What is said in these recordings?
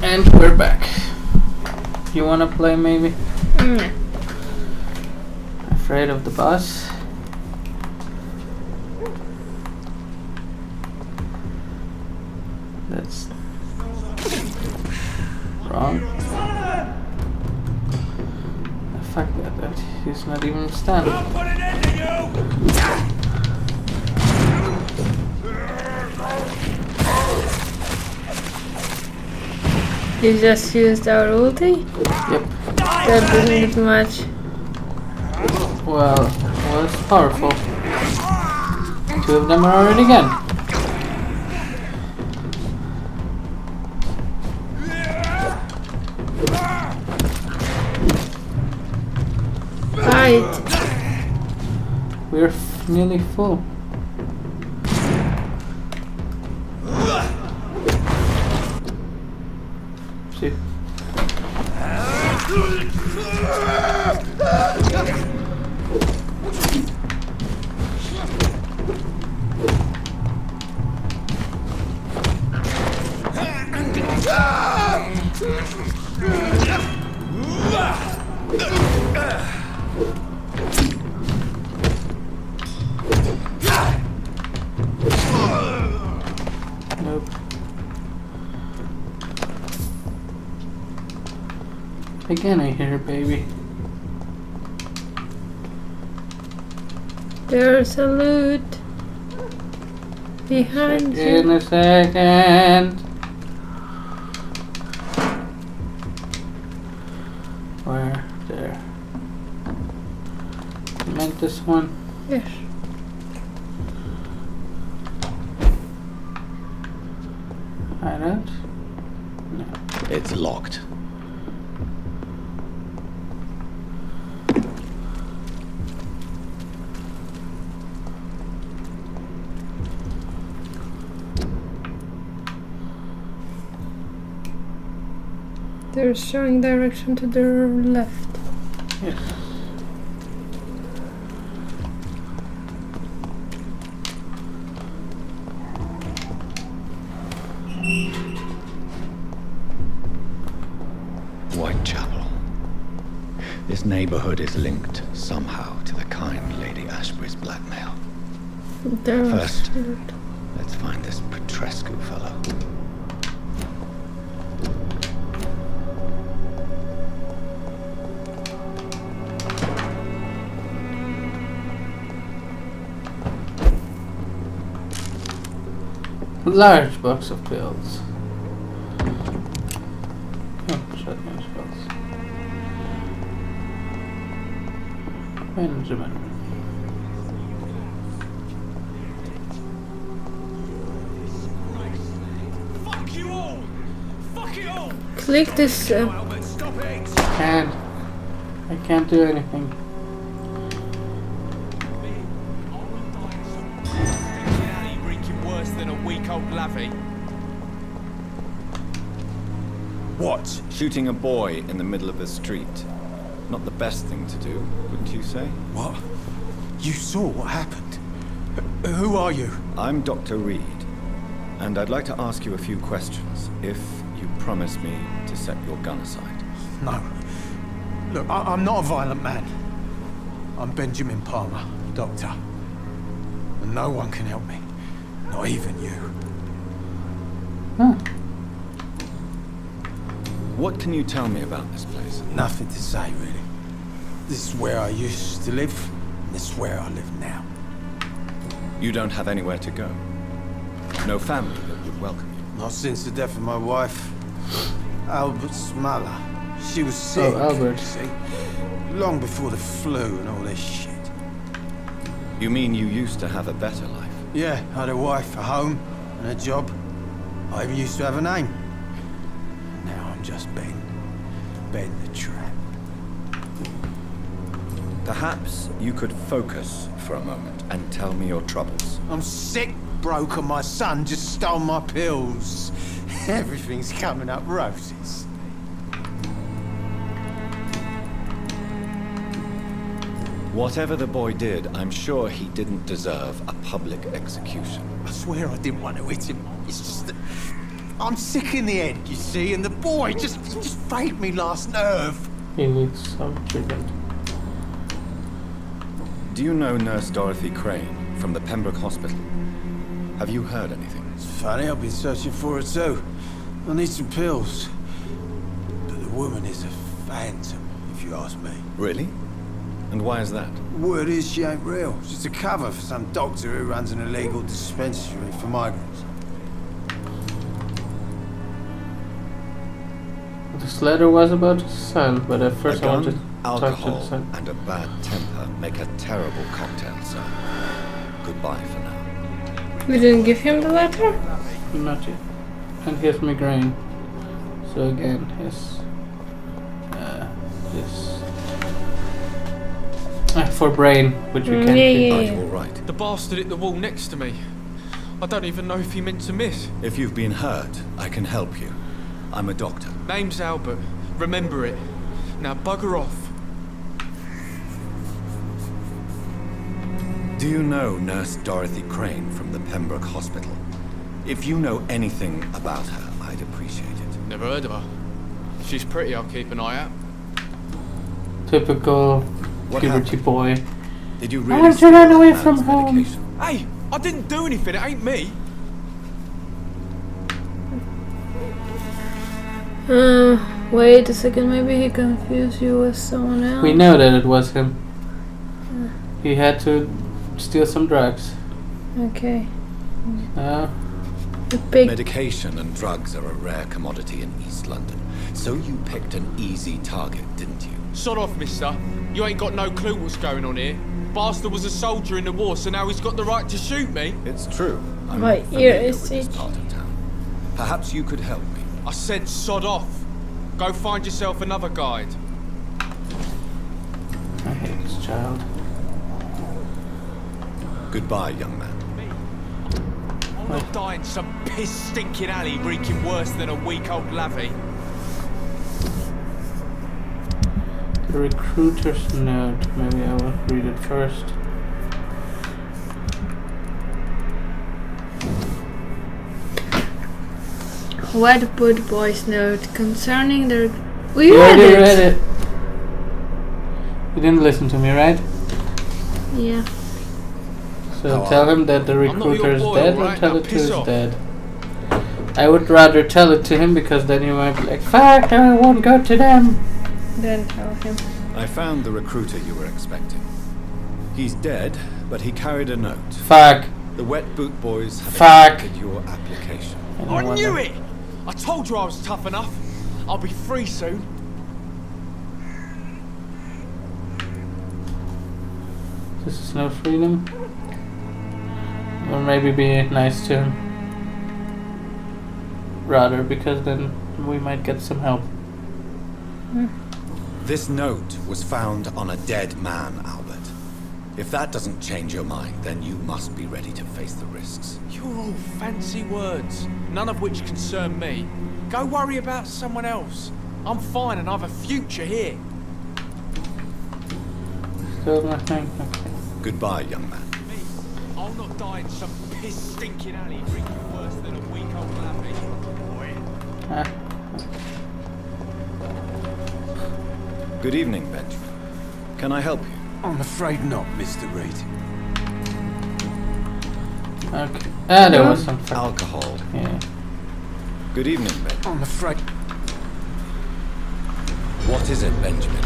And we're back. You wanna play maybe? Yeah. Afraid of the boss? That's wrong. Fuck that, he's not even standing. I'll put an end to you! You just used our ulti? Yep. That didn't do much. Well, it was powerful. 2 of them are already gone. Fight. We're nearly full. See? Nope. Again, I hear baby. There's a loot behind you. In a second. Where? There. You meant this one? Yes. Hideout? No. It's locked. They're showing direction to the left. Yes. Whitechapel. This neighborhood is linked somehow to the kind Lady Ashbury's blackmail. There was First. loot. Let's find this Petrescu fellow. Large box of pills. Oh, shotgun shells. Benjamin. Fuck you all! Fuck it all! Click this. Albert, stop it! Can't. I can't do anything. Reeking worse than a week-old lavvy. What? Shooting a boy in the middle of the street. Not the best thing to do, wouldn't you say? What? You saw what happened? Who are you? I'm Dr. Reed, and I'd like to ask you a few questions, if you promise me to set your gun aside. No. Look, I'm not a violent man. I'm Benjamin Palmer, doctor. And no one can help me. Not even you. Huh. What can you tell me about this place? Nothing to say, really. This is where I used to live, and this is where I live now. You don't have anywhere to go. No family that would welcome you. Not since the death of my wife, Albert's mother. She was sick, Oh, Albert. see? Long before the flu and all this shit. You mean you used to have a better life? Yeah, I had a wife, a home, and a job. I even used to have a name. Now I'm just Ben. Ben the Trap. Perhaps you could focus for a moment and tell me your troubles. I'm sick, broke, and my son just stole my pills. Everything's coming up roses. Whatever the boy did, I'm sure he didn't deserve a public execution. I swear I didn't want to hit him. It's just that I'm sick in the head, you see, and the boy just faked me last nerve. He needs some treatment. Do you know Nurse Dorothy Crane from the Pembroke Hospital? Have you heard anything? It's funny, I've been searching for her too. I need some pills. But the woman is a phantom, if you ask me. Really? And why is that? Word is she ain't real. She's a cover for some doctor who runs an illegal dispensary for migrants. This letter was about his son, but at A first I wanted gun, to talk to the alcohol, son. and a bad temper make a terrible cocktail, sir. Goodbye for now. We didn't give him the letter? Not yet. And he has migraine. So again, his for brain, which we can't treat. Are you alright? The bastard hit the wall next to me. I don't even know if he meant to miss. If you've been hurt, I can help you. I'm a doctor. Name's Albert. Remember it. Now bugger off. Do you know Nurse Dorothy Crane from the Pembroke Hospital? If you know anything about her, I'd appreciate it. Never heard of her. If she's pretty, I'll keep an eye out. Typical What puberty happened? boy. Did you I really want to steal run that away man's from home. medication? Hey, I didn't do anything. It ain't me. Wait a second, maybe he confused you with someone else. We know that it was him. He had to steal some drugs. Okay. The big... Medication and drugs are a rare commodity in East London. So you picked an easy target, didn't you? Sod off, mister. You ain't got no clue what's going on here. Bastard was a soldier in the war, so now he's got the right to shoot me. It's true. I'm My not ear familiar is with this itchy. part of town. Perhaps you could help me. I said sod off. Go find yourself another guide. I hate this child. Goodbye, young man. I'll not die in some piss-stinking alley reeking worse than a week-old lavvy. The recruiter's note. Maybe I will read it first. Wedwood Boy's note concerning the... We You read already it! read it. You didn't listen to me, right? Yeah. So tell him that the not your recruiter is boy, dead, or alright? tell Now it to piss his off. dad. I would rather tell it to him, because then he might be like, fuck, I won't go to them. Then tell him. I found the recruiter you were expecting. He's dead, but he carried a note. Fuck. The Wet Boot Boys have Fuck. accepted your application. I knew it! I told you I was tough enough. I'll be free soon. This is no freedom. Or maybe be nice to him. Rather, because then we might get some help. This note was found on a dead man, Albert. If that doesn't change your mind, then you must be ready to face the risks. You're all fancy words, none of which concern me. Go worry about someone else. I'm fine and I've a future here. Still nothing? Okay. Goodbye, young man. Me, I'll not die in some piss-stinking alley drinking worse than a week-old lavvy. Boy. Ah. Good evening, Benjamin. Can I help you? I'm afraid not, Mr. Reed. Okay. Ah, there was some fuck. Alcohol. Yeah. Good evening, Benjamin. I'm afraid... What is it, Benjamin?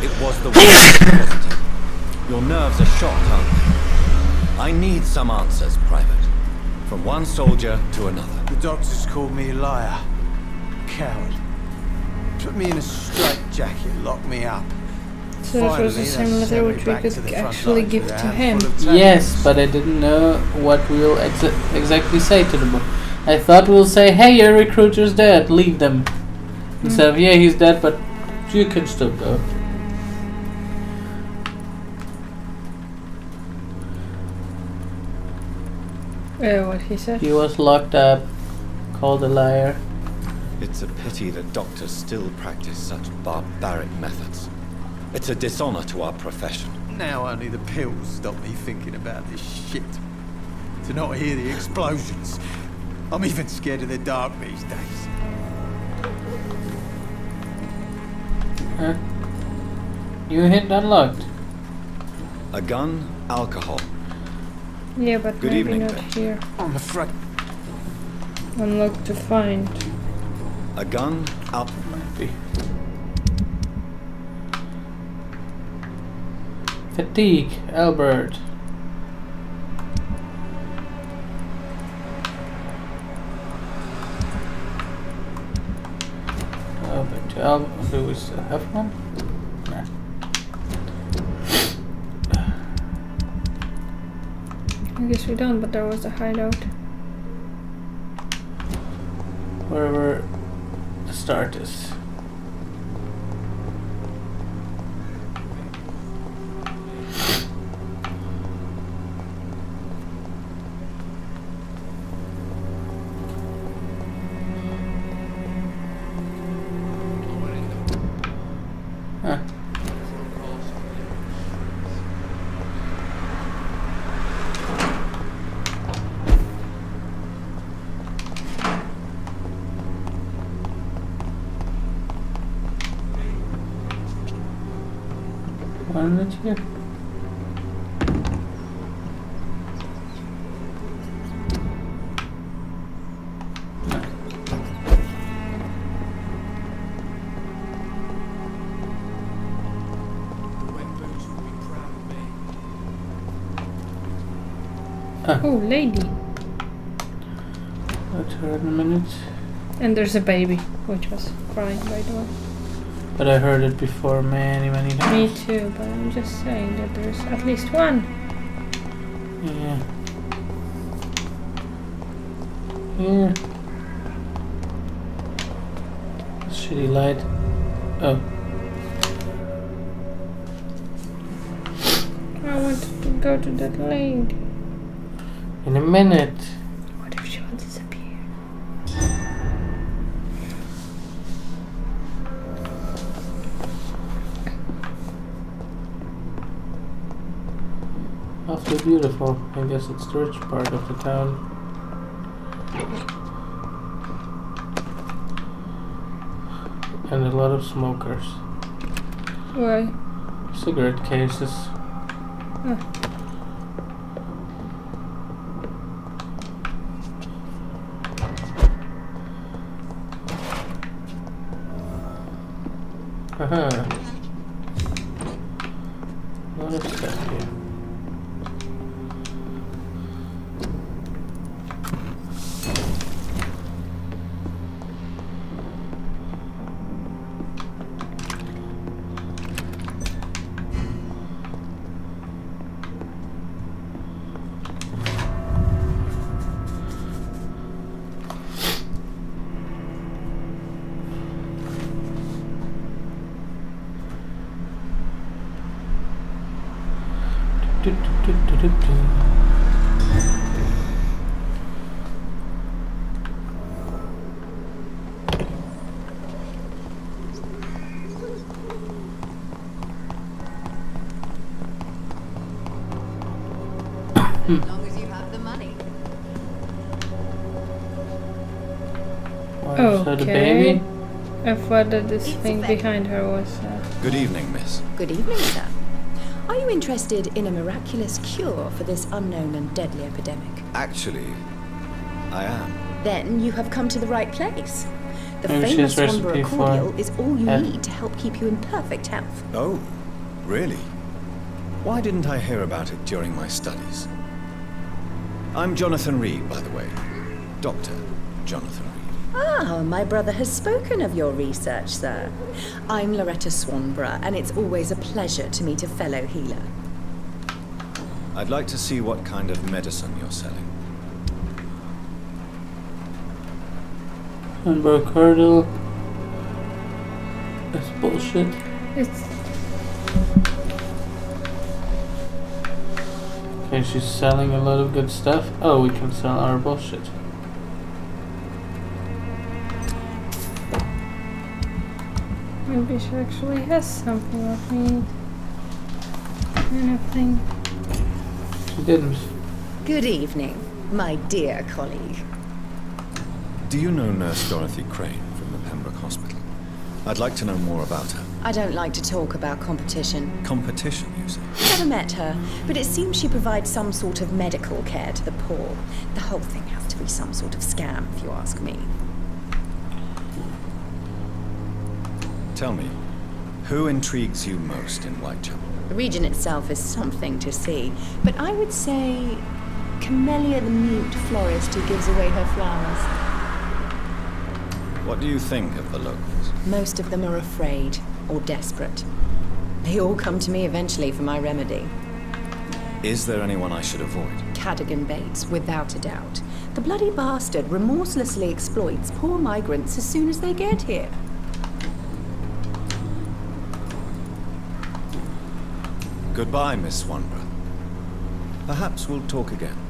It was the weapon, wasn't it? Your nerves are shot, aren't they? I need some answers, Private. From one soldier to another. The doctors called me a liar. Coward. Put me in a straitjacket, locked me up. So that was the same letter which we could actually give to him. Yes, but I didn't know what we'll exactly say to the boy. I thought we'll say, hey, your recruiter's dead, leave them. Instead of, yeah, he's dead, but you can still go. What he said? He was locked up, called a liar. It's a pity that doctors still practice such barbaric methods. It's a dishonor to our profession. Now only the pills stop me thinking about this shit. To not hear the explosions. I'm even scared of the dark these days. New hint unlocked. A gun, alcohol. Yeah, but Good maybe evening, not then. here. I'm afraid. Unlocked to find. A gun, Might be. Fatigue, Albert. Do we still have one? Nah. I guess we don't, but there was a hideout. Wherever the start is. Huh. One that's here. Oh, lady. That's her in a minute. And there's a baby, which was crying, by the way. But I heard it before many times. Me too, but I'm just saying that there's at least one. Yeah. Here. Shitty light. Oh. I wanted to go to that lady. In a minute. What if she will disappear? Awfully beautiful. I guess it's the rich part of the town. And a lot of smokers. Why? Cigarette cases. Oh. Haha. What is that here? As long as you have the money. So the baby? I thought that this It's thing a baby. behind her was. Good evening, miss. Good evening, sir. Are you interested in a miraculous cure for this unknown and deadly epidemic? Actually, I am. Then you have come to the right place. The Maybe she famous has Swanborough recipe for cordial is all you it. need to help keep you in perfect health. Oh, really? Why didn't I hear about it during my studies? I'm Jonathan Reed, by the way. Dr. Jonathan Reed. Ah, my brother has spoken of your research, sir. I'm Loretta Swanborough, and it's always a pleasure to meet a fellow healer. I'd like to see what kind of medicine you're selling. Amber Curdle. That's bullshit. It's. Okay, she's selling a lot of good stuff. Oh, we can sell our bullshit. Maybe she actually has something of me. Anything. She didn't. Good evening, my dear colleague. Do you know Nurse Dorothy Crane from the Pembroke Hospital? I'd like to know more about her. I don't like to talk about competition. Competition, you say? Never met her, but it seems she provides some sort of medical care to the poor. The whole thing has to be some sort of scam, if you ask me. Tell me, who intrigues you most in Whitechapel? The region itself is something to see, but I would say Camellia the mute florist who gives away her flowers. What do you think of the locals? Most of them are afraid or desperate. They all come to me eventually for my remedy. Is there anyone I should avoid? Cadogan Bates, without a doubt. The bloody bastard remorselessly exploits poor migrants as soon as they get here. Goodbye, Miss Swanborough. Perhaps we'll talk again.